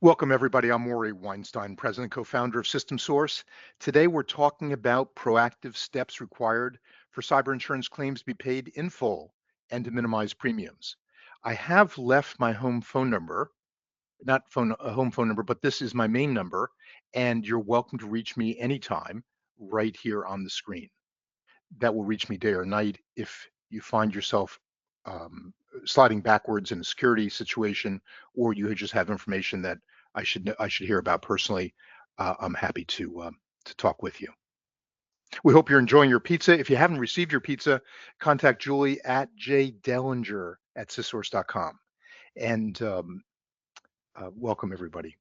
Welcome, everybody. I'm Maury Weinstein, President, co-founder of System Source. Today, we're talking about proactive steps required for cyber insurance claims to be paid in full and to minimize premiums. I have left my home phone number, not phone a home phone number, but this is my main number, and you're welcome to reach me anytime right here on the screen. That will reach me day or night if you find yourself um, sliding backwards in a security situation, or you just have information that I should hear about personally. I'm happy to talk with you. We hope you're enjoying your pizza. If you haven't received your pizza, contact Julie at jdellinger@sysource.com. And welcome everybody.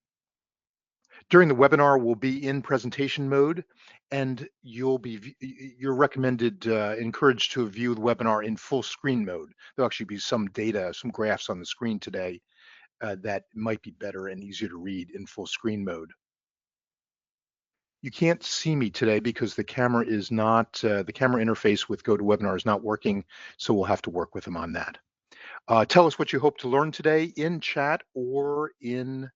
During the webinar, we'll be in presentation mode, and you're recommended, encouraged to view the webinar in full screen mode. There'll actually be some data, some graphs on the screen today that might be better and easier to read in full screen mode. You can't see me today because the camera is not, the camera interface with GoToWebinar is not working, so we'll have to work with them on that. Tell us what you hope to learn today in chat or in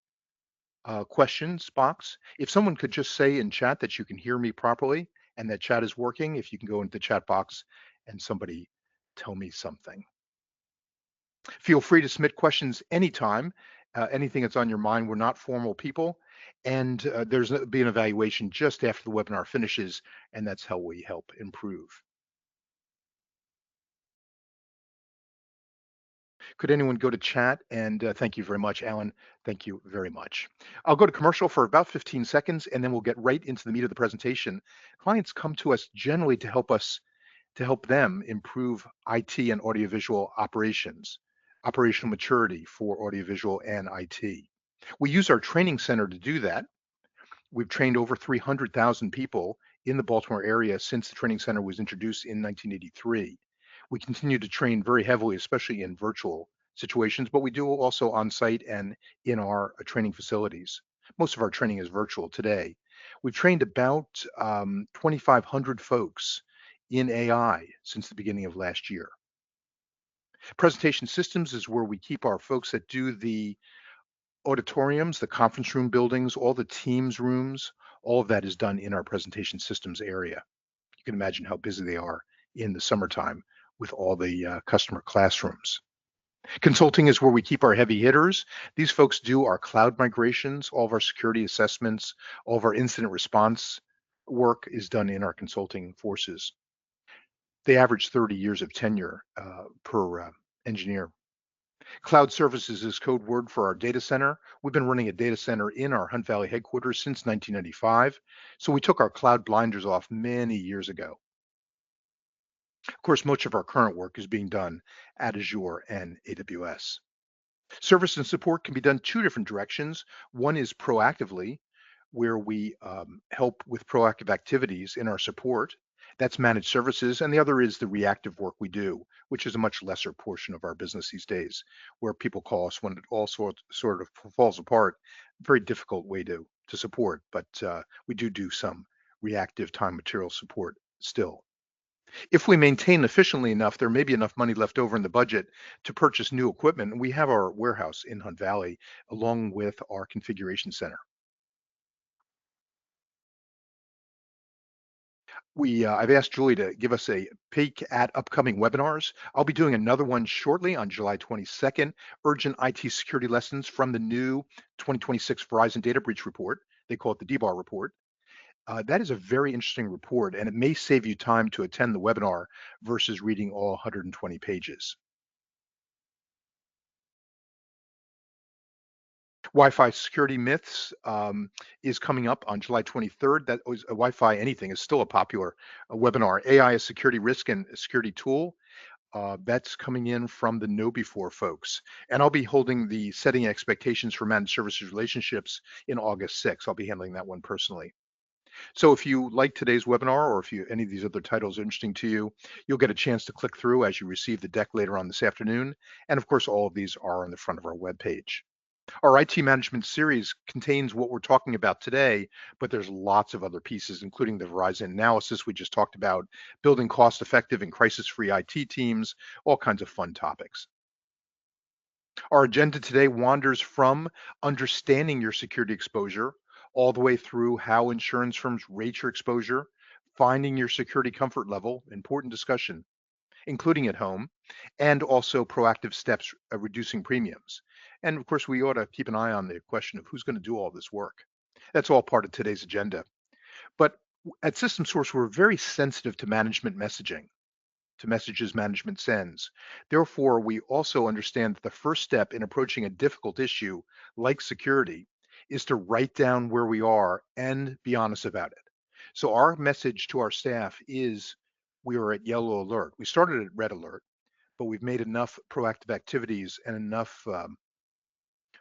questions box. If someone could just say in chat that you can hear me properly and that chat is working, if you can go into the chat box and somebody tell me something. Feel free to submit questions anytime, anything that's on your mind. We're not formal people, and there's be an evaluation just after the webinar finishes, and that's how we help improve. Could anyone go to chat? And thank you very much, Alan. Thank you very much. I'll go to commercial for about 15 seconds, and then we'll get right into the meat of the presentation. Clients come to us generally to help them improve IT and audiovisual operations, operational maturity for audiovisual and IT. We use our training center to do that. We've trained over 300,000 people in the Baltimore area since the training center was introduced in 1983. We continue to train very heavily, especially in virtual situations, but we do also on site and in our training facilities. Most of our training is virtual today. We've trained about 2,500 folks in AI since the beginning of last year. Presentation systems is where we keep our folks that do the auditoriums, the conference room buildings, all the Teams rooms, all of that is done in our presentation systems area. You can imagine how busy they are in the summertime with all the customer classrooms. Consulting is where we keep our heavy hitters. These folks do our cloud migrations, all of our security assessments, all of our incident response work is done in our consulting forces. They average 30 years of tenure per engineer. Cloud services is code word for our data center. We've been running a data center in our Hunt Valley headquarters since 1995. So we took our cloud blinders off many years ago. Of course, much of our current work is being done at Azure and AWS. Service and support can be done two different directions. One is proactively, where we help with proactive activities in our support. That's managed services. And the other is the reactive work we do, which is a much lesser portion of our business these days, where people call us when it all sort of falls apart. Very difficult way to support, but we do some reactive time material support still. If we maintain efficiently enough, there may be enough money left over in the budget to purchase new equipment. And we have our warehouse in Hunt Valley along with our configuration center. I've asked Julie to give us a peek at upcoming webinars. I'll be doing another one shortly on July 22nd, urgent IT security lessons from the new 2026 Verizon data breach report. They call it the DBAR report. That is a very interesting report, and it may save you time to attend the webinar versus reading all 120 pages. Wi-Fi security myths is coming up on July 23rd. That was Wi-Fi anything is still a popular webinar. AI as security risk and a security tool. That's coming in from the Know Before folks. And I'll be holding the setting expectations for managed services relationships in August 6th. I'll be handling that one personally. So if you like today's webinar or if any of these other titles are interesting to you, you'll get a chance to click through as you receive the deck later on this afternoon. And of course, all of these are on the front of our webpage. Our IT management series contains what we're talking about today, but there's lots of other pieces, including the Verizon analysis we just talked about, building cost-effective and crisis-free IT teams, all kinds of fun topics. Our agenda today wanders from understanding your security exposure all the way through how insurance firms rate your exposure, finding your security comfort level, important discussion, including at home, and also proactive steps reducing premiums. And of course, we ought to keep an eye on the question of who's going to do all this work. That's all part of today's agenda. But at System Source, we're very sensitive to management messaging, to messages management sends. Therefore, we also understand that the first step in approaching a difficult issue like security is to write down where we are and be honest about it. So, our message to our staff is we are at yellow alert. We started at red alert, but we've made enough proactive activities and enough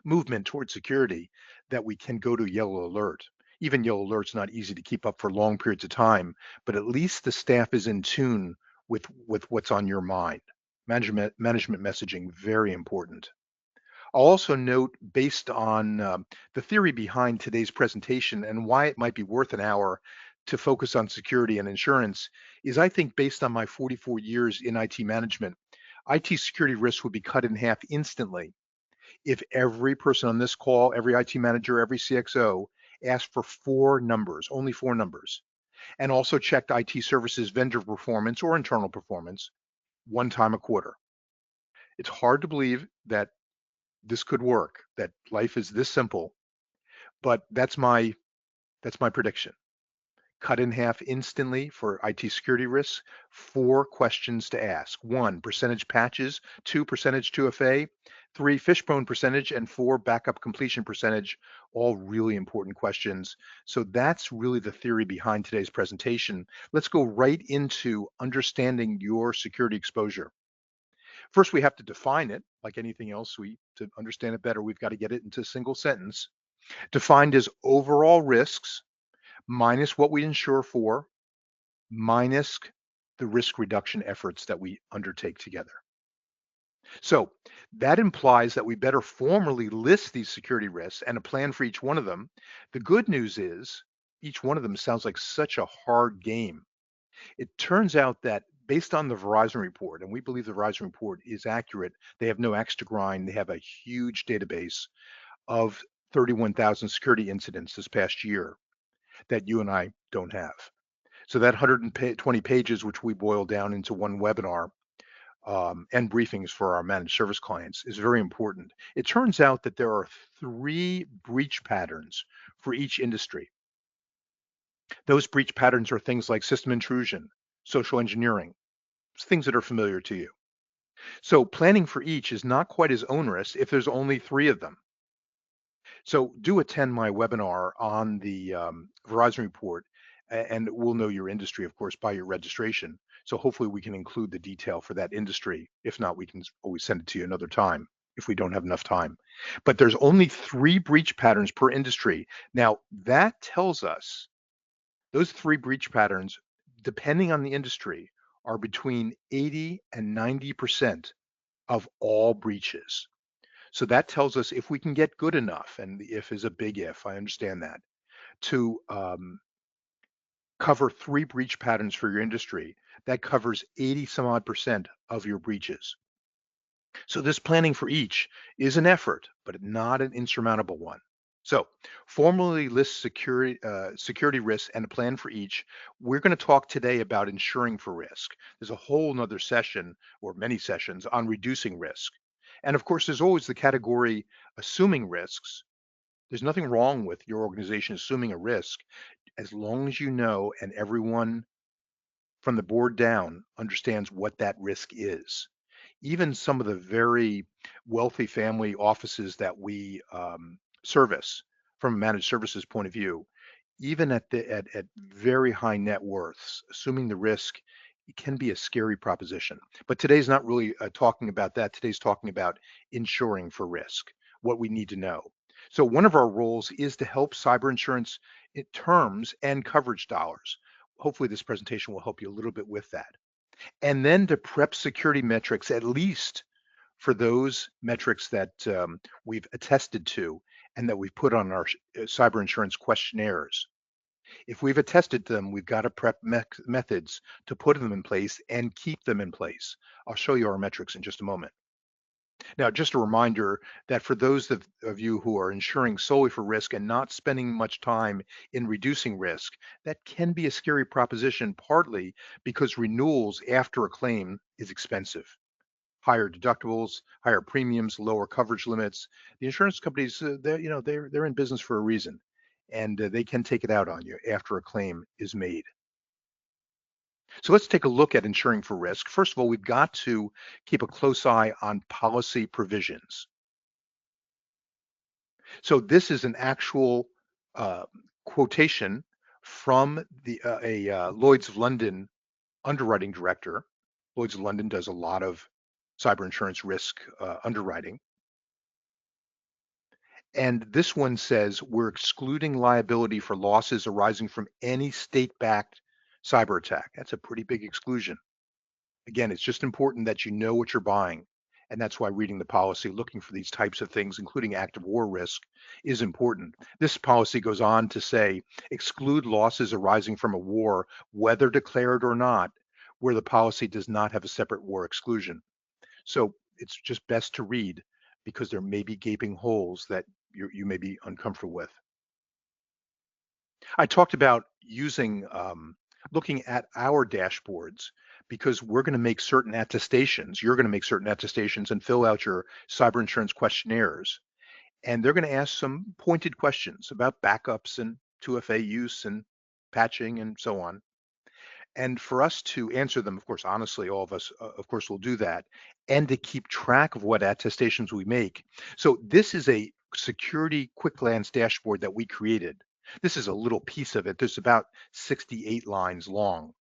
movement towards security that we can go to yellow alert. Even yellow alert's not easy to keep up for long periods of time, but at least the staff is in tune with what's on your mind. Management messaging very important. I'll also note, based on the theory behind today's presentation and why it might be worth an hour to focus on security and insurance, is I think based on my 44 years in IT management, IT security risks would be cut in half instantly if every person on this call, every IT manager, every CXO asked for four numbers, only four numbers, and also checked IT services vendor performance or internal performance one time a quarter. It's hard to believe that this could work, that life is this simple, but that's my prediction. Cut in half instantly for IT security risks. Four questions to ask. One, percentage patches. Two, percentage 2FA. Three, fishbone percentage. And four, backup completion percentage. All really important questions. So that's really the theory behind today's presentation. Let's go right into understanding your security exposure. First, we have to define it. Like anything else, to understand it better, we've got to get it into a single sentence. Defined as overall risks minus what we insure for, minus the risk reduction efforts that we undertake together. So that implies that we better formally list these security risks and a plan for each one of them. The good news is each one of them sounds like such a hard game. It turns out that based on the Verizon report, and we believe the Verizon report is accurate, they have no axe to grind. They have a huge database of 31,000 security incidents this past year that you and I don't have. So that 120 pages, which we boil down into one webinar and briefings for our managed service clients, is very important. It turns out that there are three breach patterns for each industry. Those breach patterns are things like system intrusion, social engineering, things that are familiar to you. So planning for each is not quite as onerous if there's only three of them. So do attend my webinar on the Verizon report, and we'll know your industry, of course, by your registration. So hopefully we can include the detail for that industry. If not, we can always send it to you another time if we don't have enough time. But there's only three breach patterns per industry. Now, that tells us those three breach patterns, depending on the industry, are between 80 and 90% of all breaches. So that tells us if we can get good enough, and the if is a big if, I understand that, to cover three breach patterns for your industry, that covers 80 some odd percent of your breaches. So this planning for each is an effort, but not an insurmountable one. So formally list security risks and a plan for each. We're going to talk today about insuring for risk. There's a whole nother session or many sessions on reducing risk. And of course, there's always the category assuming risks. There's nothing wrong with your organization assuming a risk as long as you know and everyone from the board down understands what that risk is. Even some of the very wealthy family offices that we service from a managed services point of view, even at very high net worths, assuming the risk, it can be a scary proposition. But today's not really talking about that. Today's talking about insuring for risk, what we need to know. So one of our roles is to help cyber insurance terms and coverage dollars. Hopefully this presentation will help you a little bit with that. And then to prep security metrics, at least for those metrics that we've attested to and that we've put on our cyber insurance questionnaires. If we've attested to them, we've got to prep methods to put them in place and keep them in place. I'll show you our metrics in just a moment. Now, just a reminder that for those of you who are insuring solely for risk and not spending much time in reducing risk, that can be a scary proposition, partly because renewals after a claim is expensive. Higher deductibles, higher premiums, lower coverage limits. The insurance companies, they're in business for a reason, and they can take it out on you after a claim is made. So let's take a look at insuring for risk. First of all, we've got to keep a close eye on policy provisions. So this is an actual uh, quotation from a Lloyd's of London underwriting director. Lloyd's of London does a lot of cyber insurance risk underwriting. And this one says we're excluding liability for losses arising from any state-backed cyber attack. That's a pretty big exclusion. Again, it's just important that you know what you're buying. And that's why reading the policy, looking for these types of things, including active war risk, is important. This policy goes on to say exclude losses arising from a war, whether declared or not, where the policy does not have a separate war exclusion. So it's just best to read because there may be gaping holes that you may be uncomfortable with. I talked about looking at our dashboards because we're going to make certain attestations. You're going to make certain attestations and fill out your cyber insurance questionnaires. And they're going to ask some pointed questions about backups and 2FA use and patching and so on. And for us to answer them, of course, honestly, all of us, of course, will do that, and to keep track of what attestations we make. So this is a security quick glance dashboard that we created. This is a little piece of it. There's about 68 lines long.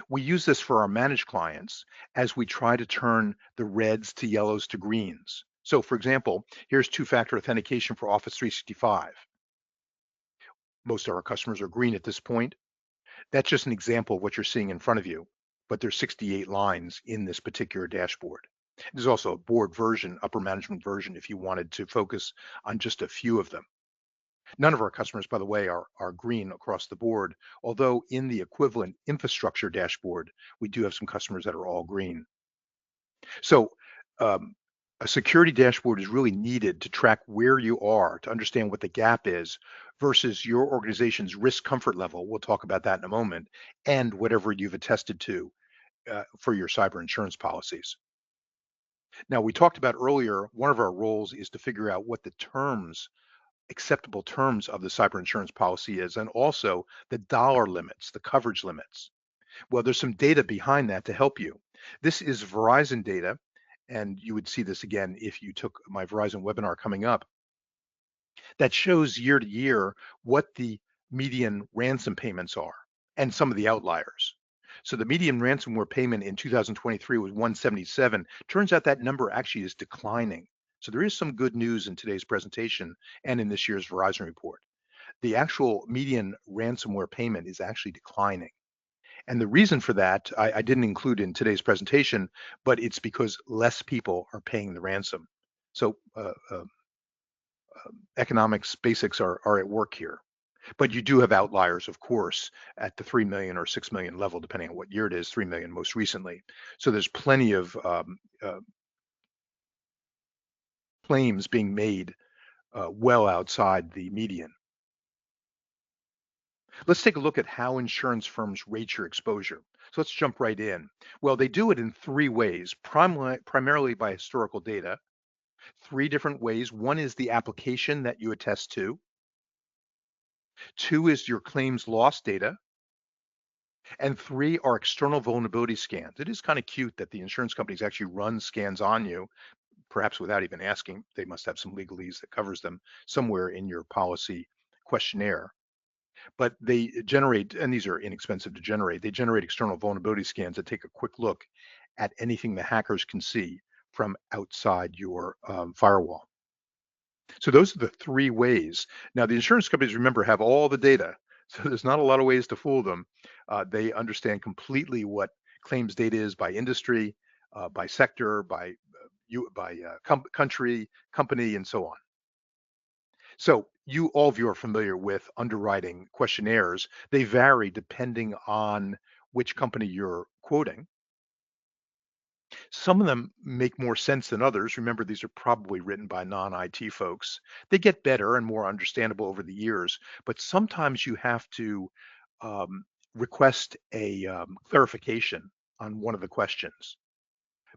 We use this for our managed clients as we try to turn the reds to yellows to greens. So for example, here's two-factor authentication for Office 365. Most of our customers are green at this point. That's just an example of what you're seeing in front of you, but there's 68 lines in this particular dashboard. There's also a board version, upper management version, if you wanted to focus on just a few of them. None of our customers, by the way, are green across the board, although in the equivalent infrastructure dashboard, we do have some customers that are all green. So um, a security dashboard is really needed to track where you are, to understand what the gap is versus your organization's risk comfort level. We'll talk about that in a moment, and whatever you've attested to for your cyber insurance policies. Now, we talked about earlier, one of our roles is to figure out what the terms, acceptable terms of the cyber insurance policy is, and also the dollar limits, the coverage limits. Well, there's some data behind that to help you. This is Verizon data, and you would see this again if you took my Verizon webinar coming up, that shows year to year what the median ransom payments are and some of the outliers. So the median ransomware payment in 2023 was 177. Turns out that number actually is declining. So there is some good news in today's presentation and in this year's Verizon report. The actual median ransomware payment is actually declining. And the reason for that, I didn't include in today's presentation, but it's because less people are paying the ransom. So economics basics are at work here. But you do have outliers, of course, at the 3 million or 6 million level, depending on what year it is, 3 million most recently. So there's plenty of claims being made well outside the median. Let's take a look at how insurance firms rate your exposure. So let's jump right in. Well, they do it in three ways, primarily by historical data. Three different ways. One is the application that you attest to. Two is your claims loss data. And three are external vulnerability scans. It is kind of cute that the insurance companies actually run scans on you, perhaps without even asking. They must have some legalese that covers them somewhere in your policy questionnaire. But they generate, and these are inexpensive to generate, they generate external vulnerability scans that take a quick look at anything the hackers can see from outside your firewall. So those are the three ways. Now, the insurance companies, remember, have all the data. So there's not a lot of ways to fool them. They understand completely what claims data is by industry, by sector, by country, company, and so on. So all of you are familiar with underwriting questionnaires. They vary depending on which company you're quoting. Some of them make more sense than others. Remember, these are probably written by non-IT folks. They get better and more understandable over the years, but sometimes you have to um, request a clarification on one of the questions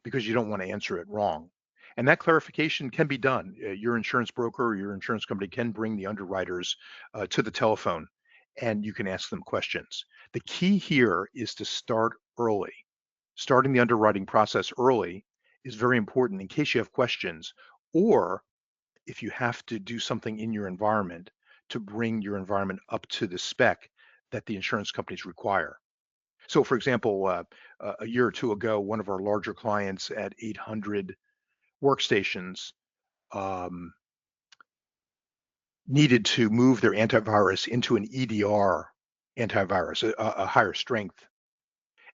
because you don't want to answer it wrong. And that clarification can be done. Your insurance broker or your insurance company can bring the underwriters to the telephone and you can ask them questions. The key here is to start early. Starting the underwriting process early is very important in case you have questions or if you have to do something in your environment to bring your environment up to the spec that the insurance companies require. So, for example, a year or two ago, one of our larger clients at 800 workstations um, needed to move their antivirus into an EDR antivirus, a higher strength.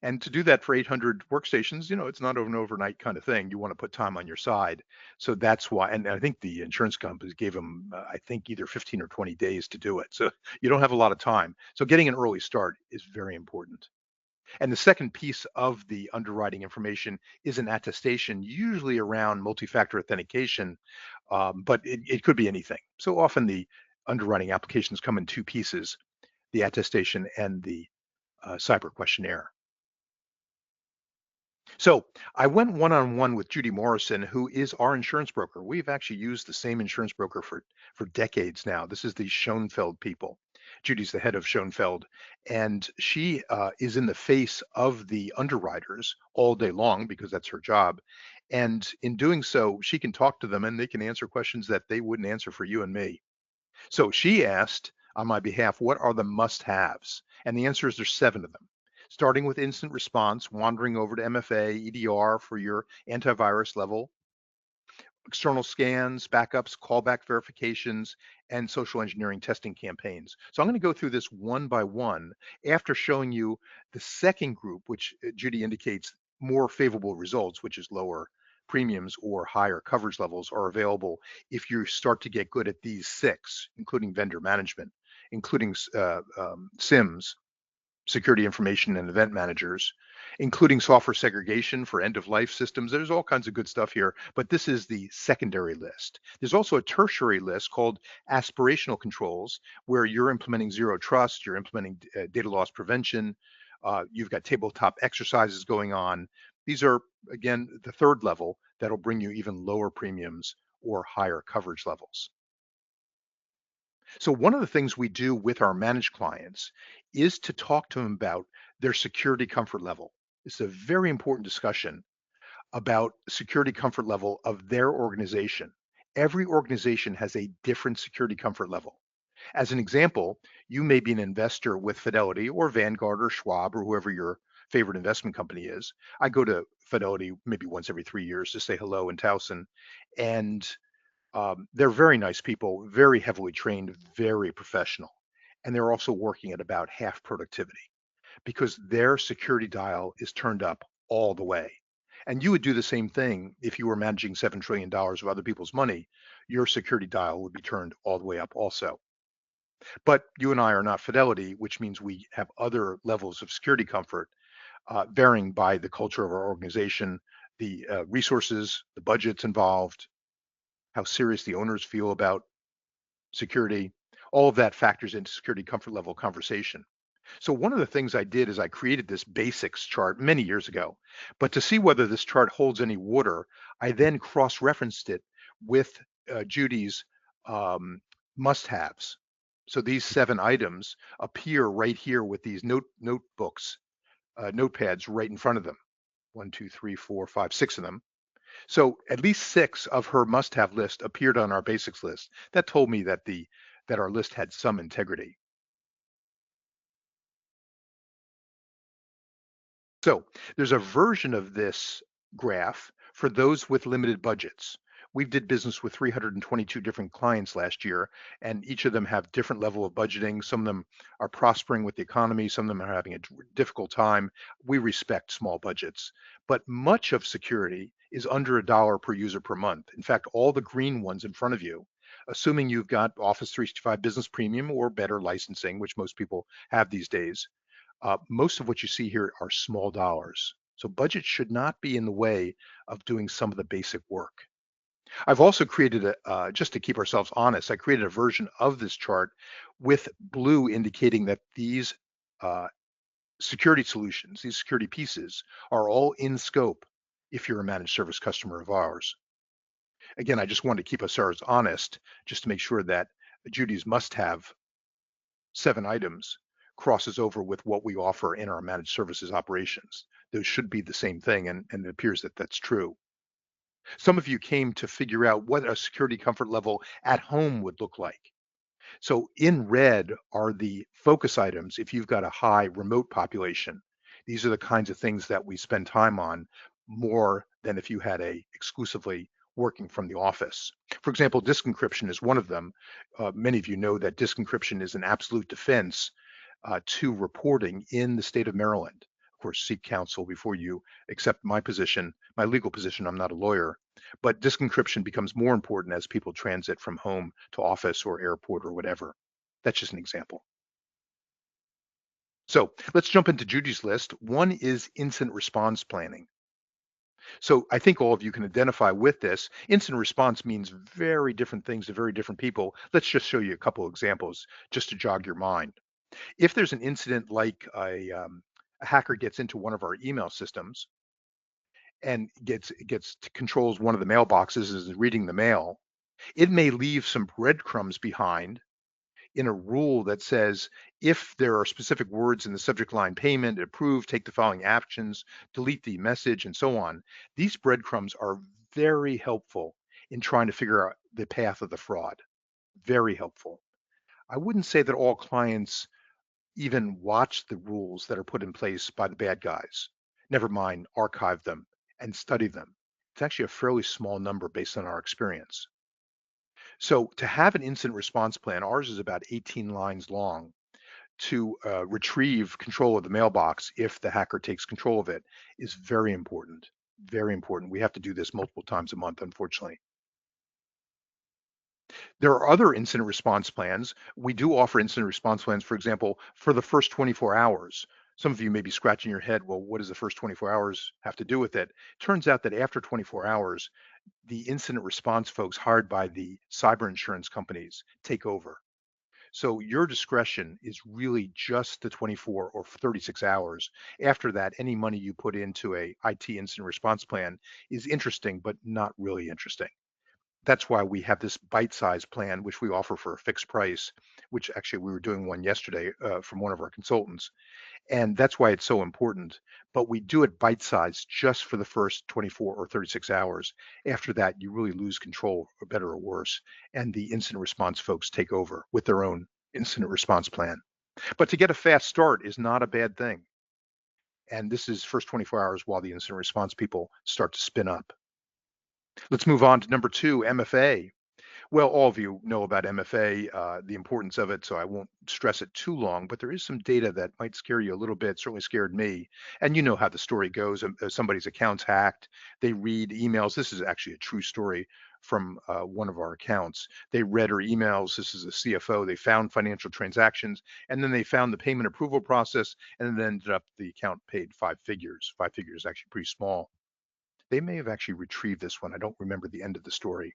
And to do that for 800 workstations, it's not an overnight kind of thing. You want to put time on your side. So that's why, and I think the insurance companies gave them, I think, either 15 or 20 days to do it. So you don't have a lot of time. So getting an early start is very important. And the second piece of the underwriting information is an attestation, usually around multi-factor authentication, but it could be anything. So often the underwriting applications come in two pieces, the attestation and the cyber questionnaire. So I went one-on-one with Judy Morrison, who is our insurance broker. We've actually used the same insurance broker for decades now. This is the Schoenfeld people. Judy's the head of Schoenfeld, and she is in the face of the underwriters all day long because that's her job. And in doing so, she can talk to them and they can answer questions that they wouldn't answer for you and me. So she asked on my behalf, what are the must-haves? And the answer is there's seven of them. Starting with instant response, wandering over to MFA, EDR for your antivirus level, external scans, backups, callback verifications, and social engineering testing campaigns. So I'm going to go through this one by one after showing you the second group, which Judy indicates more favorable results, which is lower premiums or higher coverage levels are available if you start to get good at these six, including vendor management, including SIMs, security information and event managers, including software segregation for end of life systems. There's all kinds of good stuff here, but this is the secondary list. There's also a tertiary list called aspirational controls, where you're implementing zero trust, you're implementing data loss prevention, you've got tabletop exercises going on. These are, again, the third level that'll bring you even lower premiums or higher coverage levels. So one of the things we do with our managed clients is to talk to them about their security comfort level. It's a very important discussion about security comfort level of their organization. Every organization has a different security comfort level. As an example, you may be an investor with Fidelity or Vanguard or Schwab or whoever your favorite investment company is. I go to Fidelity maybe once every 3 years to say hello in Towson, and they're very nice people, very heavily trained, very professional. And they're also working at about half productivity because their security dial is turned up all the way. And you would do the same thing if you were managing $7 trillion of other people's money. Your security dial would be turned all the way up also. But you and I are not Fidelity, which means we have other levels of security comfort, varying by the culture of our organization, the resources, the budgets involved, how serious the owners feel about security. All of that factors into security comfort level conversation. So one of the things I did is I created this basics chart many years ago. But to see whether this chart holds any water, I then cross-referenced it with Judy's um, must-haves. So these seven items appear right here with these notebooks, notepads right in front of them. One, two, three, four, five, six of them. So at least six of her must-have list appeared on our basics list. That told me that our list had some integrity. So there's a version of this graph for those with limited budgets. We did business with 322 different clients last year, and each of them have different level of budgeting. Some of them are prospering with the economy, some of them are having a difficult time. We respect small budgets, but much of security is under $1 per user per month. In fact, all the green ones in front of you, assuming you've got Office 365 Business Premium or better licensing, which most people have these days, most of what you see here are small dollars. So budget should not be in the way of doing some of the basic work. I've also created just to keep ourselves honest, I created a version of this chart with blue indicating that these uh, security solutions, these security pieces, are all in scope if you're a managed service customer of ours. Again, I just wanted to keep us ours honest, just to make sure that Judy's must-have 7 items crosses over with what we offer in our managed services operations. Those should be the same thing, and it appears that that's true. Some of you came to figure out what a security comfort level at home would look like. So in red are the focus items if you've got a high remote population. These are the kinds of things that we spend time on more than if you had a exclusively working from the office. For example, disk encryption is one of them. Many of you know that disk encryption is an absolute defense to reporting in the state of Maryland. Of course, seek counsel before you accept my position, my legal position. I'm not a lawyer, but disk encryption becomes more important as people transit from home to office or airport or whatever. That's just an example. So let's jump into Judy's list. One is incident response planning. So I think all of you can identify with this. Incident response means very different things to very different people. Let's just show you a couple examples just to jog your mind. If there's an incident like a hacker gets into one of our email systems and controls one of the mailboxes and is reading the mail, it may leave some breadcrumbs behind in a rule that says if there are specific words in the subject line payment, approve, take the following actions, delete the message, and so on. These breadcrumbs are very helpful in trying to figure out the path of the fraud. Very helpful. I wouldn't say that all clients even watch the rules that are put in place by the bad guys. Never mind, archive them and study them. It's actually a fairly small number based on our experience. So to have an incident response plan, ours is about 18 lines long to retrieve control of the mailbox if the hacker takes control of it is very important. Very important. We have to do this multiple times a month, unfortunately. There are other incident response plans. We do offer incident response plans, for example, for the first 24 hours. Some of you may be scratching your head, well, what does the first 24 hours have to do with it? Turns out that after 24 hours, the incident response folks hired by the cyber insurance companies take over. So your discretion is really just the 24 or 36 hours. After that, any money you put into a IT incident response plan is interesting, but not really interesting. That's why we have this bite-sized plan, which we offer for a fixed price, which actually we were doing one yesterday from one of our consultants. And that's why it's so important. But we do it bite-sized just for the first 24 or 36 hours. After that, you really lose control, for better or worse. And the incident response folks take over with their own incident response plan. But to get a fast start is not a bad thing. And this is first 24 hours while the incident response people start to spin up. Let's move on to number two, MFA. Well, all of you know about MFA, the importance of it, so I won't stress it too long, but there is some data that might scare you a little bit, certainly scared me. And you know how the story goes. Somebody's account's hacked. They read emails. This is actually a true story from one of our accounts. They read her emails. This is a CFO. They found financial transactions, and then they found the payment approval process, and then ended up the account paid 5 figures. 5 figures is actually pretty small. They may have actually retrieved this one. I don't remember the end of the story.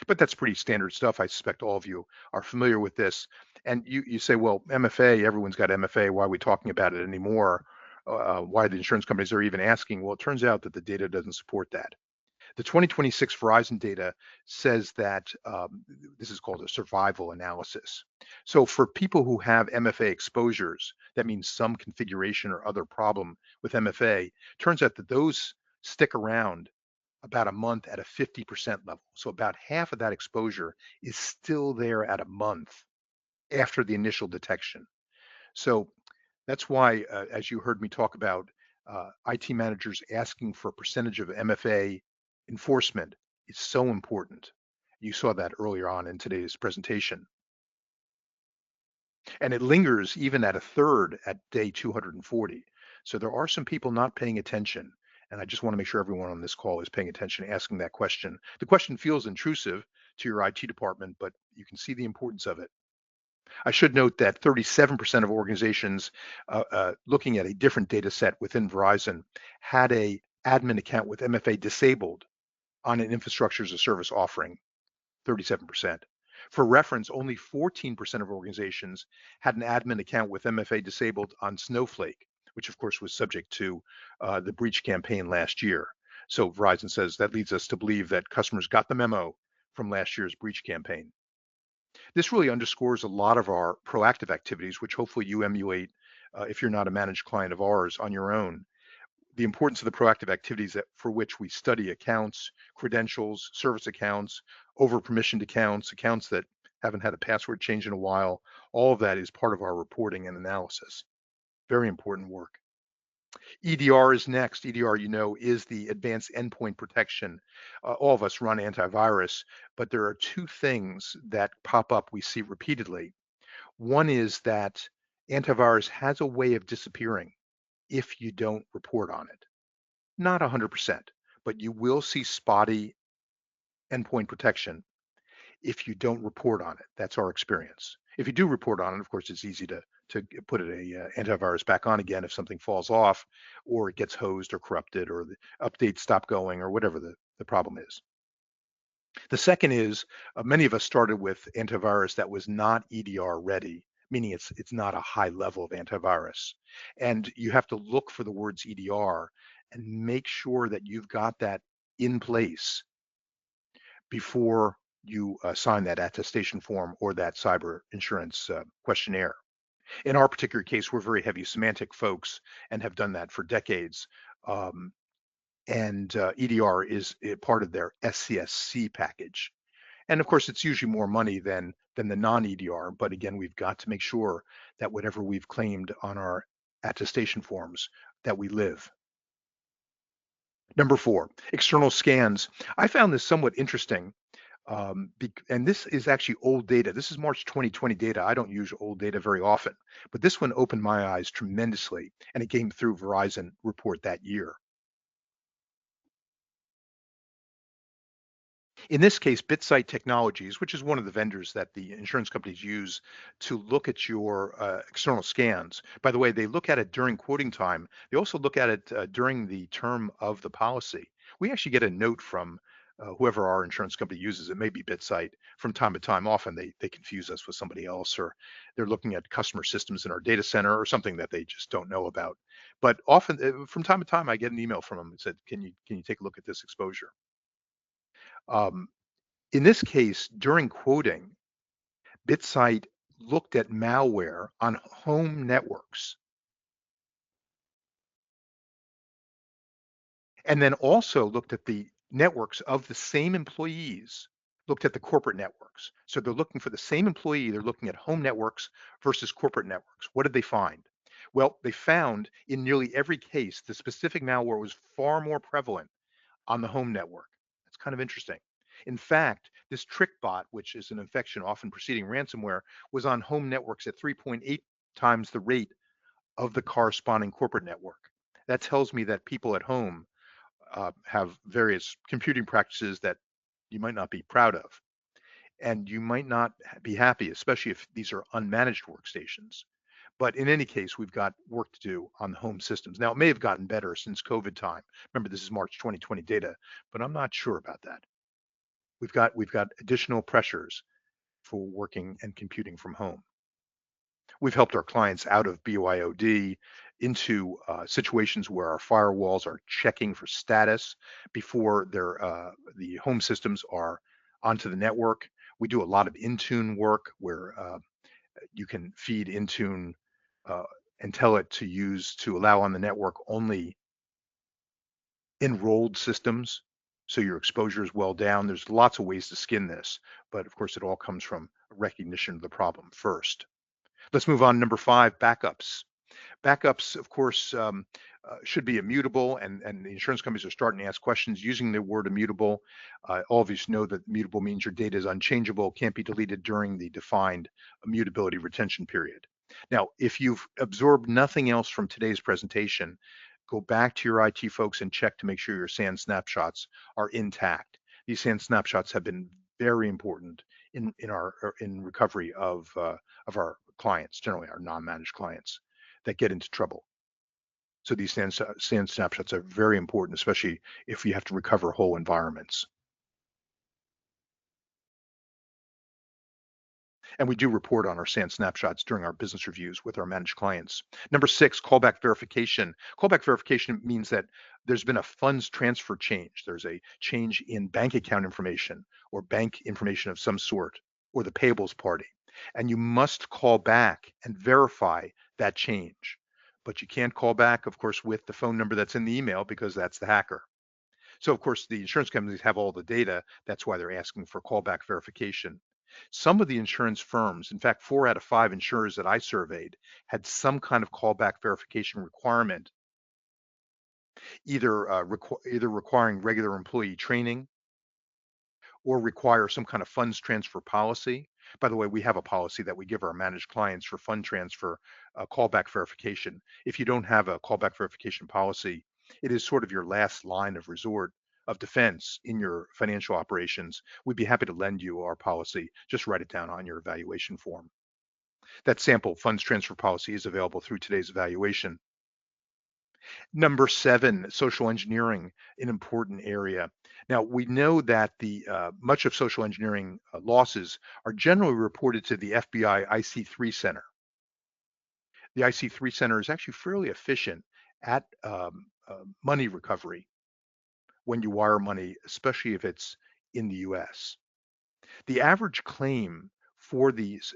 But that's pretty standard stuff. I suspect all of you are familiar with this. And you say, well, MFA, everyone's got MFA. Why are we talking about it anymore? Why the insurance companies are even asking? Well, it turns out that the data doesn't support that. The 2026 Verizon data says that this is called a survival analysis. So for people who have MFA exposures, that means some configuration or other problem with MFA, turns out that those stick around about a month at a 50% level. So about half of that exposure is still there at a month after the initial detection. So that's why, as you heard me talk about IT managers asking for a percentage of MFA enforcement is so important. You saw that earlier on in today's presentation. And it lingers even at a third at day 240. So there are some people not paying attention. And I just want to make sure everyone on this call is paying attention, asking that question. The question feels intrusive to your IT department, but you can see the importance of it. I should note that 37% of organizations looking at a different data set within Verizon had a admin account with MFA disabled on an infrastructure as a service offering, 37%. For reference, only 14% of organizations had an admin account with MFA disabled on Snowflake, which of course was subject to the breach campaign last year. So Verizon says that leads us to believe that customers got the memo from last year's breach campaign. This really underscores a lot of our proactive activities, which hopefully you emulate if you're not a managed client of ours on your own. The importance of the proactive activities that, for which we study accounts, credentials, service accounts, over permissioned accounts, accounts that haven't had a password change in a while. All of that is part of our reporting and analysis. Very important work. EDR is next. EDR, you know, is the advanced endpoint protection. All of us run antivirus, but there are two things that pop up we see repeatedly. One is that antivirus has a way of disappearing if you don't report on it. Not 100%, but you will see spotty endpoint protection if you don't report on it. That's our experience. If you do report on it, of course, it's easy to put antivirus back on again if something falls off or it gets hosed or corrupted or the updates stop going or whatever the problem is. The second is many of us started with antivirus that was not EDR ready, meaning it's not a high level of antivirus. And you have to look for the words EDR and make sure that you've got that in place before you sign that attestation form or that cyber insurance questionnaire. In our particular case, we're very heavy semantic folks and have done that for decades. Um, and EDR is part of their SCSC package. And of course, it's usually more money than the non-EDR. But again, we've got to make sure that whatever we've claimed on our attestation forms, that we live. Number four, external scans. I found this somewhat interesting. And this is actually old data. This is March 2020 data. I don't use old data very often, but this one opened my eyes tremendously, and it came through Verizon report that year. In this case, BitSight Technologies, which is one of the vendors that the insurance companies use to look at your external scans. By the way, they look at it during quoting time. They also look at it during the term of the policy. We actually get a note from whoever our insurance company uses. It may be BitSight from time to time. Often they confuse us with somebody else, or they're looking at customer systems in our data center or something that they just don't know about. But often, from time to time, I get an email from them that said, "Can you take a look at this exposure?" Um, In this case, during quoting, BitSight looked at malware on home networks and then also looked at the networks of the same employees, looked at the corporate networks. So they're looking for the same employee, they're looking at home networks versus corporate networks. What did they find? Well, they found in nearly every case the specific malware was far more prevalent on the home network. That's kind of interesting. In fact, this trick bot, which is an infection often preceding ransomware, was on home networks at 3.8 times the rate of the corresponding corporate network. That tells me that people at home have various computing practices that you might not be proud of. And you might not be happy, especially if these are unmanaged workstations. But in any case, we've got work to do on the home systems. Now, it may have gotten better since COVID time. Remember, this is March 2020 data, but I'm not sure about that. We've got additional pressures for working and computing from home. We've helped our clients out of BYOD into situations where our firewalls are checking for status before the home systems are onto the network. We do a lot of Intune work where you can feed Intune uh, and tell it to allow on the network only enrolled systems. So your exposure is well down. There's lots of ways to skin this, but of course, it all comes from recognition of the problem first. Let's move on. Number five, backups. Backups, of course, should be immutable, and the insurance companies are starting to ask questions using the word immutable. All of you know that immutable means your data is unchangeable, can't be deleted during the defined immutability retention period. Now, if you've absorbed nothing else from today's presentation, go back to your IT folks and check to make sure your SAN snapshots are intact. These SAN snapshots have been very important in recovery of our clients, generally our non-managed clients that get into trouble. So these sand snapshots are very important, especially if you have to recover whole environments. And we do report on our sand snapshots during our business reviews with our managed clients. Number six, callback verification. Callback verification means that there's been a funds transfer change. There's a change in bank account information or bank information of some sort or the payables party. And you must call back and verify that change. But you can't call back, of course, with the phone number that's in the email because that's the hacker. So, of course, the insurance companies have all the data. That's why they're asking for callback verification. Some of the insurance firms, in fact, 4 out of 5 insurers that I surveyed, had some kind of callback verification requirement, either requiring regular employee training or require some kind of funds transfer policy. By the way, we have a policy that we give our managed clients for fund transfer callback verification. If you don't have a callback verification policy, it is sort of your last line of resort of defense in your financial operations. We'd be happy to lend you our policy. Just write it down on your evaluation form. That sample funds transfer policy is available through today's evaluation. Number seven, social engineering, an important area. Now, we know that the much of social engineering losses are generally reported to the FBI IC3 Center. The IC3 Center is actually fairly efficient at money recovery when you wire money, especially if it's in the US. The average claim for these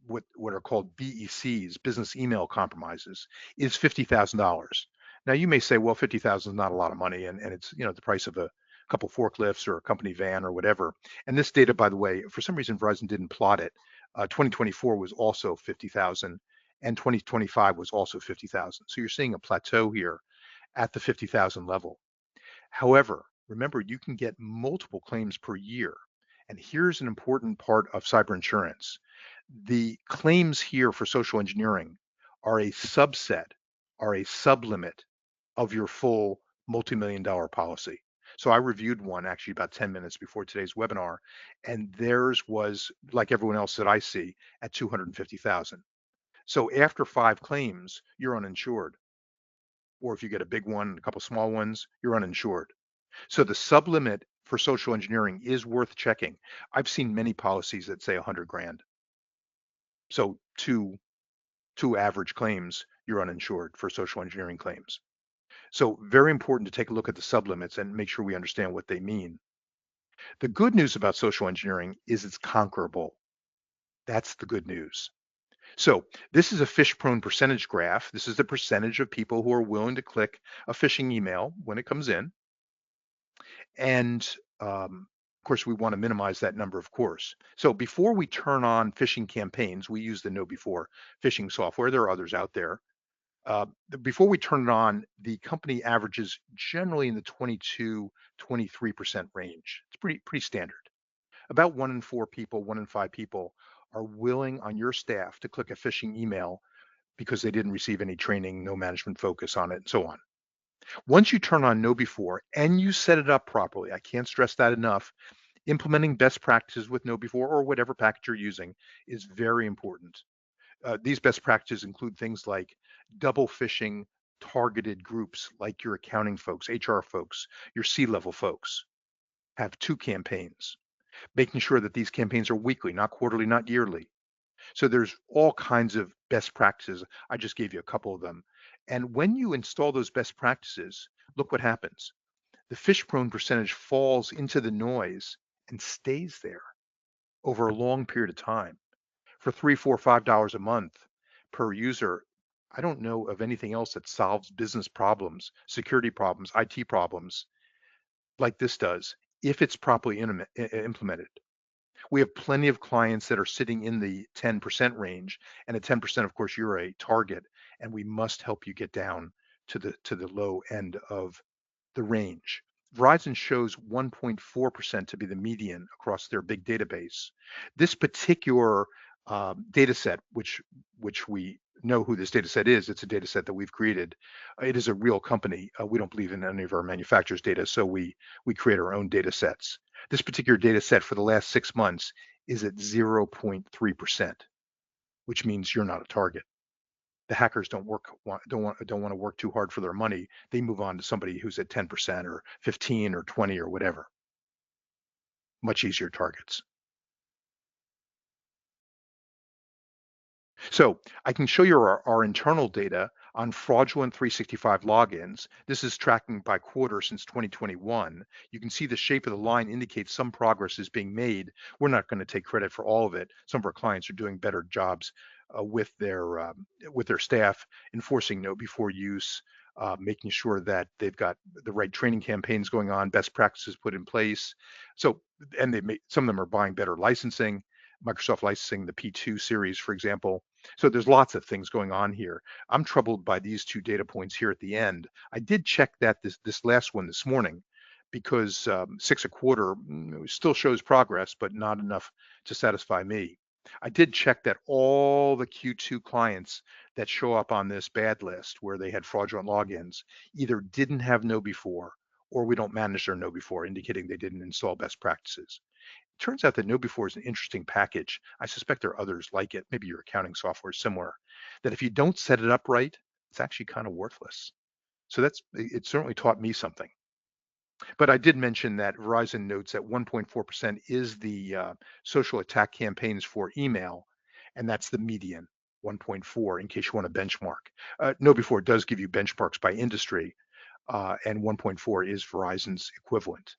what are called BECs, business email compromises, is $50,000. Now you may say, well, 50,000 is not a lot of money, and it's the price of a couple forklifts or a company van or whatever. And this data, by the way, for some reason Verizon didn't plot it. 2024 was also 50,000, and 2025 was also 50,000. So you're seeing a plateau here at the 50,000 level. However, remember, you can get multiple claims per year. And here's an important part of cyber insurance. The claims here for social engineering are a subset, are a sublimit of your full multi-million dollar policy. So I reviewed one actually about 10 minutes before today's webinar, and theirs was like everyone else that I see at 250,000. So after 5 claims, you're uninsured. Or if you get a big one, a couple small ones, you're uninsured. So the sublimit for social engineering is worth checking. I've seen many policies that say 100 grand. So two average claims, you're uninsured for social engineering claims. So very important to take a look at the sublimits and make sure we understand what they mean. The good news about social engineering is it's conquerable. That's the good news. So this is a phish prone percentage graph. This is the percentage of people who are willing to click a phishing email when it comes in. And of course, we want to minimize that number, of course. So before we turn on phishing campaigns, we use the Know Before phishing software. There are others out there. Before we turn it on, the company averages generally in the 22-23% range. It's pretty standard. About 1 in 4 people, 1 in 5 people are willing on your staff to click a phishing email because they didn't receive any training, no management focus on it, and so on. Once you turn on Know Before and you set it up properly, I can't stress that enough, implementing best practices with Know Before or whatever package you're using is very important. These best practices include things like double phishing targeted groups like your accounting folks, HR folks, your C-level folks. Have 2 campaigns, making sure that these campaigns are weekly, not quarterly, not yearly. So there's all kinds of best practices. I just gave you a couple of them. And when you install those best practices, look what happens. The phish prone percentage falls into the noise and stays there over a long period of time. For $3, $4, $5 a month per user, I don't know of anything else that solves business problems, security problems, IT problems like this does if it's properly implemented. We have plenty of clients that are sitting in the 10% range, and at 10%, of course, you're a target, and we must help you get down to the low end of the range. Verizon shows 1.4% to be the median across their big database. This particular data set, which we know who this data set is, it's a data set that we've created. It is a real company. We don't believe in any of our manufacturers' data, so we create our own data sets. This particular data set for the last 6 months is at 0.3%, which means you're not a target. The hackers don't want to work too hard for their money. They move on to somebody who's at 10% or 15 or 20 or whatever. Much easier targets. So I can show you our internal data on fraudulent 365 logins. This is tracking by quarter since 2021. You can see the shape of the line indicates some progress is being made. We're not going to take credit for all of it. Some of our clients are doing better jobs with their staff, enforcing no before use, making sure that they've got the right training campaigns going on, best practices put in place. So, and some of them are buying better licensing. Microsoft licensing the P2 series, for example. So there's lots of things going on here. I'm troubled by these two data points here at the end. I did check that this last one this morning because six a quarter still shows progress, but not enough to satisfy me. I did check that all the Q2 clients that show up on this bad list where they had fraudulent logins either didn't have know before or we don't manage their know before, indicating they didn't install best practices. Turns out that KnowBe4 is an interesting package. I suspect there are others like it. Maybe your accounting software is similar. That if you don't set it up right, it's actually kind of worthless. So it certainly taught me something. But I did mention that Verizon notes that 1.4% is the social attack campaigns for email, and that's the median, 1.4, in case you want to benchmark. KnowBe4 does give you benchmarks by industry, and 1.4 is Verizon's equivalent.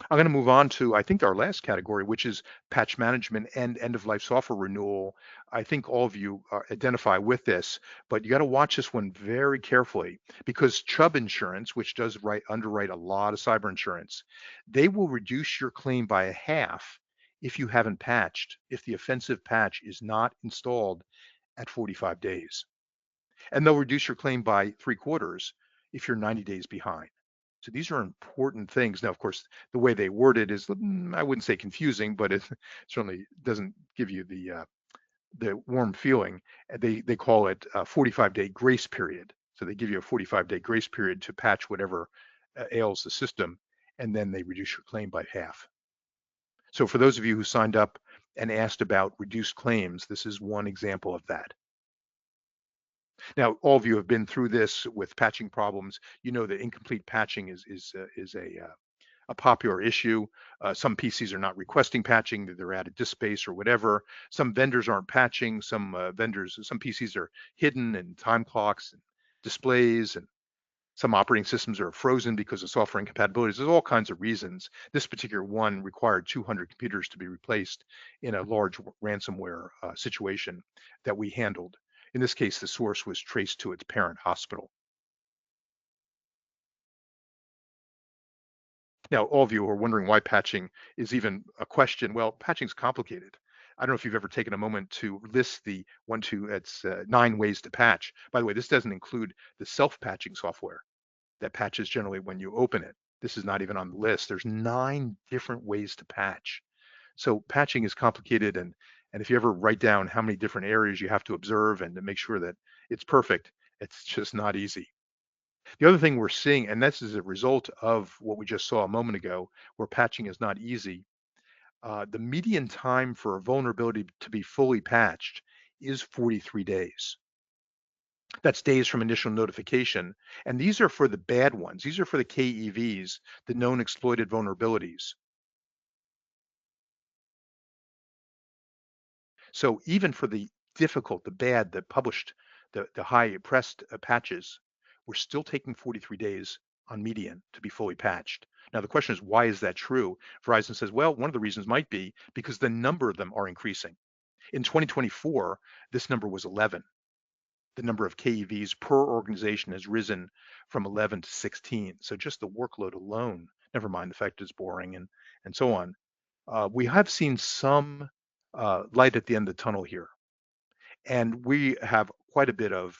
I'm going to move on to, I think, our last category, which is patch management and end of life software renewal. I think all of you identify with this, but you got to watch this one very carefully because Chubb Insurance, which does underwrite a lot of cyber insurance, they will reduce your claim by a half if you haven't patched, if the offensive patch is not installed at 45 days. And they'll reduce your claim by three quarters if you're 90 days behind. So these are important things. Now, of course, the way they word it is, I wouldn't say confusing, but it certainly doesn't give you the warm feeling. They call it a 45-day grace period. So they give you a 45-day grace period to patch whatever ails the system, and then they reduce your claim by half. So for those of you who signed up and asked about reduced claims, this is one example of that. Now, all of you have been through this with patching problems. You know that incomplete patching is a popular issue. Some PCs are not requesting patching; they're out of disk space or whatever. Some vendors aren't patching. Some PCs are hidden in time clocks and displays, and some operating systems are frozen because of software incompatibilities. There's all kinds of reasons. This particular one required 200 computers to be replaced in a large ransomware situation that we handled. In this case, the source was traced to its parent hospital. Now, all of you are wondering why patching is even a question. Well, patching is complicated. I don't know if you've ever taken a moment to list the it's 9 ways to patch. By the way, this doesn't include the self-patching software that patches generally when you open it. This is not even on the list. There's 9 different ways to patch. So patching is complicated, and if you ever write down how many different areas you have to observe and to make sure that it's perfect, it's just not easy. The other thing we're seeing, and this is a result of what we just saw a moment ago, where patching is not easy, the median time for a vulnerability to be fully patched is 43 days. That's days from initial notification. And these are for the bad ones. These are for the KEVs, the known exploited vulnerabilities. So even for the difficult, the bad, the published, the high pressed patches, we're still taking 43 days on median to be fully patched. Now the question is, why is that true? Verizon says, well, one of the reasons might be because the number of them are increasing. In 2024, this number was 11. The number of KEVs per organization has risen from 11 to 16. So just the workload alone, never mind the fact it's boring and so on. We have seen some light at the end of the tunnel here. And we have quite a bit of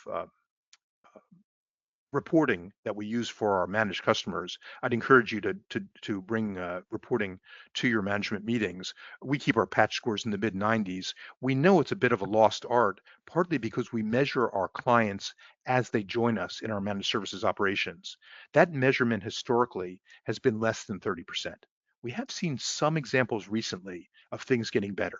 reporting that we use for our managed customers, I'd encourage you to bring reporting to your management meetings. We keep our patch scores in the mid 90s. We know it's a bit of a lost art, partly because we measure our clients as they join us in our managed services operations. That measurement historically has been less than 30%. We have seen some examples recently of things getting better,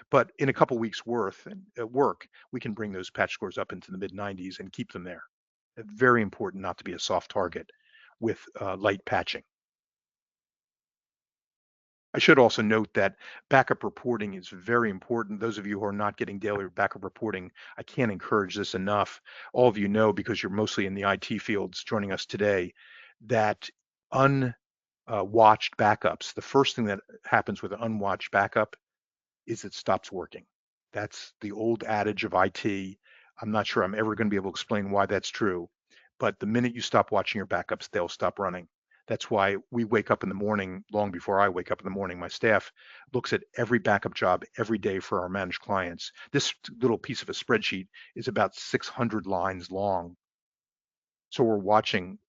but in a couple weeks worth at work, we can bring those patch scores up into the mid 90s and keep them there. Very important not to be a soft target with light patching. I should also note that backup reporting is very important. Those of you who are not getting daily backup reporting, I can't encourage this enough. All of you know, because you're mostly in the IT fields joining us today, that unwatched backups, the first thing that happens with an unwatched backup is it stops working. That's the old adage of IT. I'm not sure I'm ever going to be able to explain why that's true, but the minute you stop watching your backups, they'll stop running. That's why we wake up in the morning, long before I wake up in the morning, my staff looks at every backup job every day for our managed clients. This little piece of a spreadsheet is about 600 lines long. So we're watching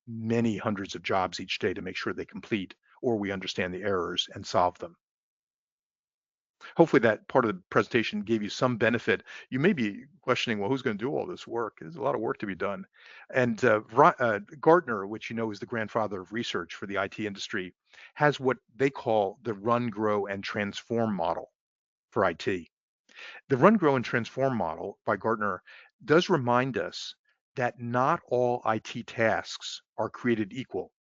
many hundreds of jobs each day to make sure they complete, or we understand the errors and solve them. Hopefully that part of the presentation gave you some benefit. You may be questioning, well, who's going to do all this work? There's a lot of work to be done. And Gartner, which you know is the grandfather of research for the IT industry, has what they call the run, grow, and transform model for IT. The run, grow, and transform model by Gartner does remind us that not all IT tasks are created equal.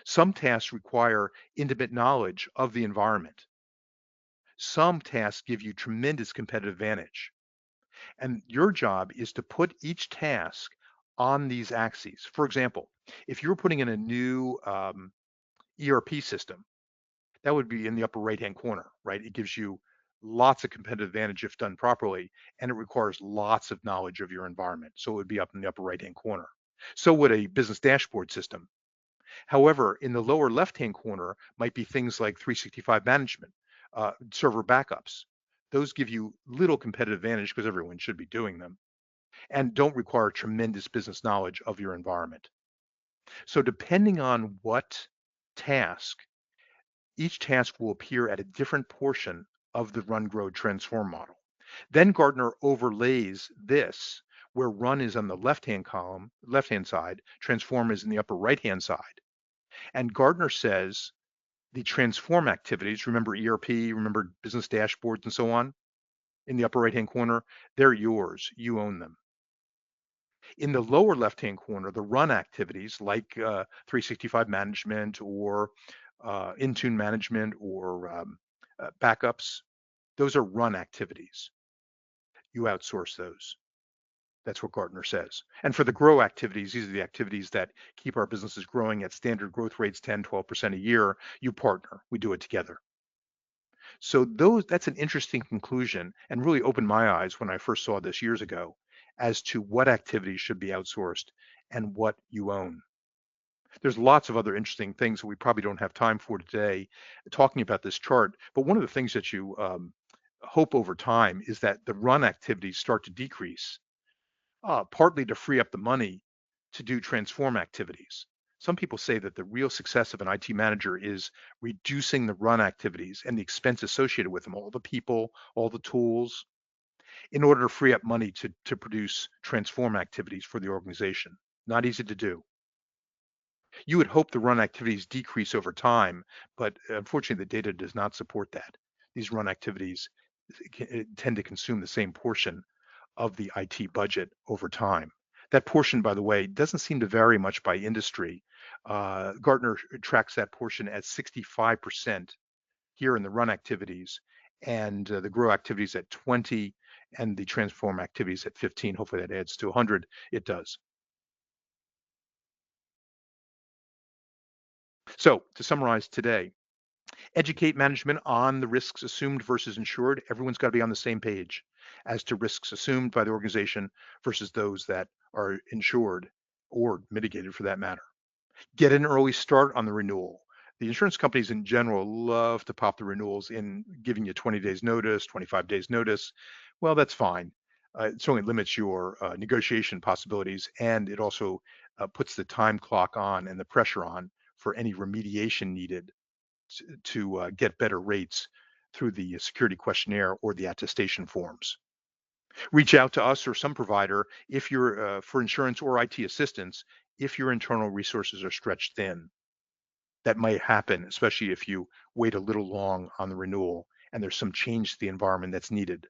Some tasks require intimate knowledge of the environment. Some tasks give you tremendous competitive advantage. And your job is to put each task on these axes. For example, if you're putting in a new ERP system, that would be in the upper right hand corner, right? It gives you lots of competitive advantage if done properly, and it requires lots of knowledge of your environment. So it would be up in the upper right hand corner. So would a business dashboard system. However, in the lower left-hand corner might be things like 365 management, server backups. Those give you little competitive advantage because everyone should be doing them and don't require tremendous business knowledge of your environment. So depending on what task, each task will appear at a different portion of the run, grow, transform model. Then Gartner overlays this where run is on the left-hand column, left-hand side, transform is in the upper right-hand side. And Gardner says the transform activities, remember ERP, remember business dashboards and so on, in the upper right-hand corner, they're yours. You own them. In the lower left-hand corner, the run activities like 365 management or Intune management or backups, those are run activities. You outsource those. That's what Gartner says. And for the grow activities, these are the activities that keep our businesses growing at standard growth rates, 10, 12% a year. You partner. We do it together. So that's an interesting conclusion and really opened my eyes when I first saw this years ago as to what activities should be outsourced and what you own. There's lots of other interesting things that we probably don't have time for today talking about this chart. But one of the things that you hope over time is that the run activities start to decrease, partly to free up the money to do transform activities. Some people say that the real success of an IT manager is reducing the run activities and the expense associated with them, all the people, all the tools, in order to free up money to produce transform activities for the organization. Not easy to do. You would hope the run activities decrease over time, but unfortunately, the data does not support that. These run activities tend to consume the same portion of the IT budget over time. That portion, by the way, doesn't seem to vary much by industry. Gartner tracks that portion at 65% here in the run activities, and the grow activities at 20, and the transform activities at 15. Hopefully that adds to 100. It does. So to summarize today, educate management on the risks assumed versus insured. Everyone's got to be on the same page as to risks assumed by the organization versus those that are insured or mitigated for that matter. Get an early start on the renewal. The insurance companies in general love to pop the renewals in giving you 20 days notice, 25 days notice. Well, that's fine. It certainly limits your negotiation possibilities, and it also puts the time clock on and the pressure on for any remediation needed to get better rates through the security questionnaire or the attestation forms. Reach out to us or some provider if you're for insurance or IT assistance if your internal resources are stretched thin. That might happen, especially if you wait a little long on the renewal and there's some change to the environment that's needed.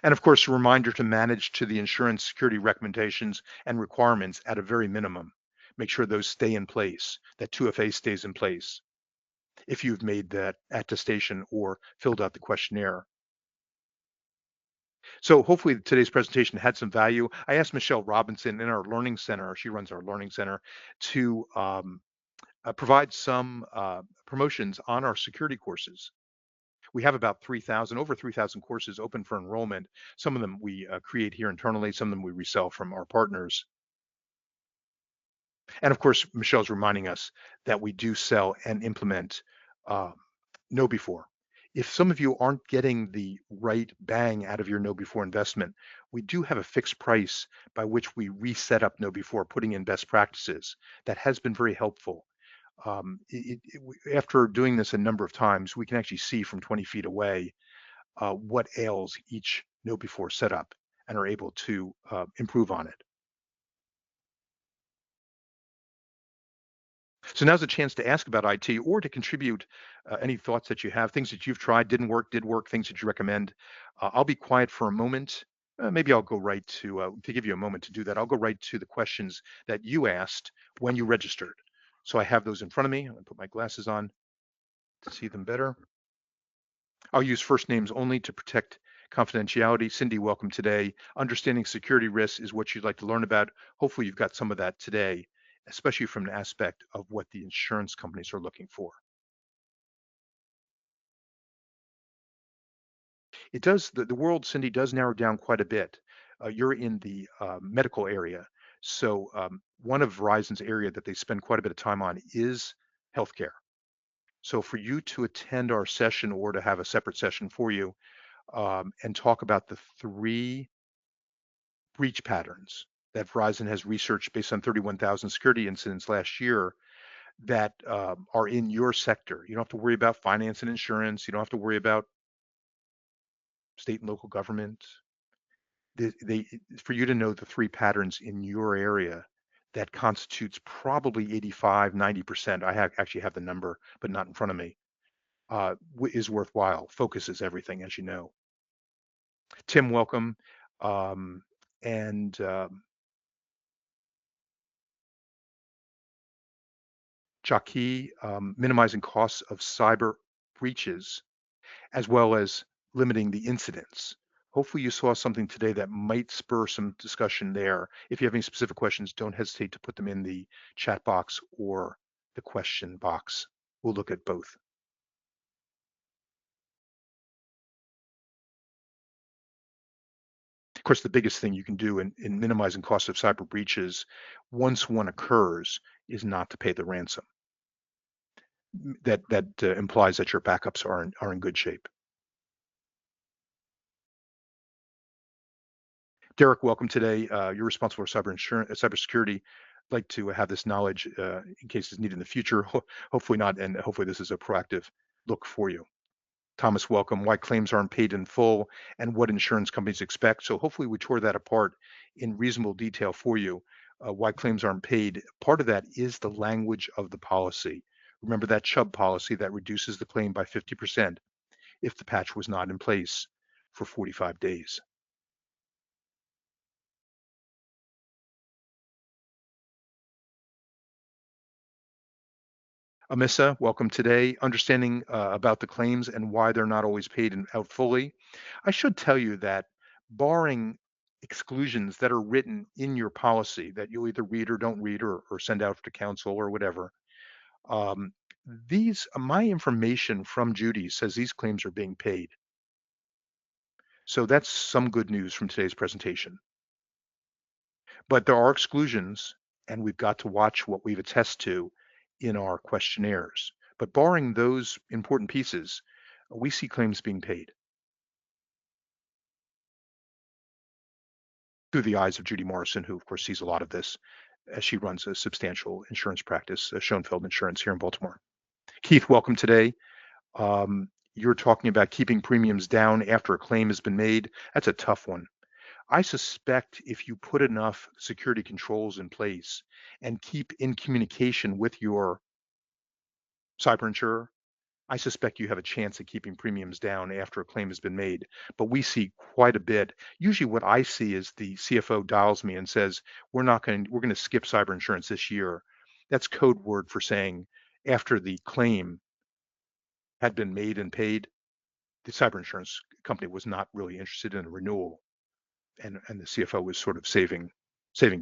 And of course, a reminder to manage to the insurance security recommendations and requirements at a very minimum. Make sure those stay in place, that 2FA stays in place if you've made that attestation or filled out the questionnaire. So hopefully today's presentation had some value. I asked Michelle Robinson in our learning center, she runs our learning center, to provide some promotions on our security courses. We have about 3,000, over 3,000 courses open for enrollment. Some of them we create here internally, some of them we resell from our partners. And of course, Michelle's reminding us that we do sell and implement uh, know before. If some of you aren't getting the right bang out of your know before investment, we do have a fixed price by which we reset up know before, putting in best practices. That has been very helpful. After doing this a number of times, we can actually see from 20 feet away what ails each know before setup and are able to improve on it. So now's a chance to ask about IT or to contribute any thoughts that you have, things that you've tried, didn't work, did work, things that you recommend. I'll be quiet for a moment. Maybe I'll go right to give you a moment to do that. I'll go right to the questions that you asked when you registered. So I have those in front of me. I'm going to put my glasses on to see them better. I'll use first names only to protect confidentiality. Cindy, welcome today. Understanding security risks is what you'd like to learn about. Hopefully, you've got some of that today, especially from an aspect of what the insurance companies are looking for. It does, the world, Cindy, does narrow down quite a bit. You're in the medical area. So, one of Verizon's area that they spend quite a bit of time on is healthcare. So, for you to attend our session or to have a separate session for you and talk about the three breach patterns that Verizon has researched based on 31,000 security incidents last year that are in your sector. You don't have to worry about finance and insurance. You don't have to worry about state and local government. For you to know the three patterns in your area that constitutes probably 85, 90%. Actually have the number, but not in front of me. Is worthwhile. Focus is everything, as you know. Tim, welcome. Um, and Jackie, minimizing costs of cyber breaches, as well as limiting the incidents. Hopefully you saw something today that might spur some discussion there. If you have any specific questions, don't hesitate to put them in the chat box or the question box. We'll look at both. Of course, the biggest thing you can do in minimizing costs of cyber breaches once one occurs is not to pay the ransom. That implies that your backups are in good shape. Derek, welcome today. You're responsible for cyber insurance, cybersecurity. I'd like to have this knowledge in case it's needed in the future. Hopefully not, and hopefully this is a proactive look for you. Thomas, welcome. Why claims aren't paid in full and what insurance companies expect. So hopefully we tore that apart in reasonable detail for you. Why claims aren't paid. Part of that is the language of the policy. Remember that Chubb policy that reduces the claim by 50% if the patch was not in place for 45 days. Amissa, welcome today. Understanding about the claims and why they're not always paid out fully. I should tell you that barring exclusions that are written in your policy that you'll either read or don't read or send out to counsel or whatever, um, my information from Judy says these claims are being paid. So that's some good news from today's presentation. But there are exclusions, and we've got to watch what we've attest to in our questionnaires. But barring those important pieces, we see claims being paid. through the eyes of Judy Morrison, who of course sees a lot of this as she runs a substantial insurance practice, Schoenfeld Insurance here in Baltimore. Keith, welcome today. You're talking about keeping premiums down after a claim has been made. That's a tough one. I suspect if you put enough security controls in place and keep in communication with your cyber insurer, I suspect you have a chance at keeping premiums down after a claim has been made. But we see quite a bit. Usually what I see is the CFO dials me and says, we're going to skip cyber insurance this year. That's code word for saying after the claim had been made and paid, the cyber insurance company was not really interested in a renewal. And the CFO was sort of saving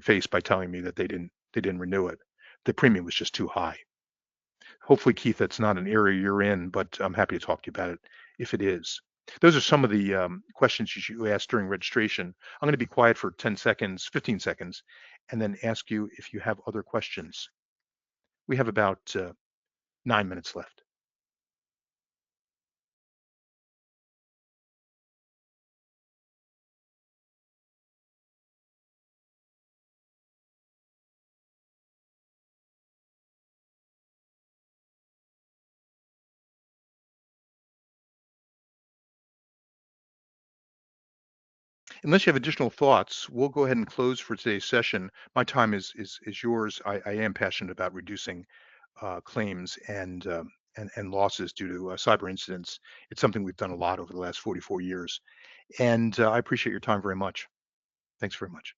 face by telling me that they didn't renew it. The premium was just too high. Hopefully, Keith, that's not an area you're in, but I'm happy to talk to you about it if it is. Those are some of the questions you asked during registration. I'm going to be quiet for 10 seconds, 15 seconds, and then ask you if you have other questions. We have about 9 minutes left. Unless you have additional thoughts, we'll go ahead and close for today's session. My time is yours. I am passionate about reducing claims and losses due to cyber incidents. It's something we've done a lot over the last 44 years, and I appreciate your time very much. Thanks very much.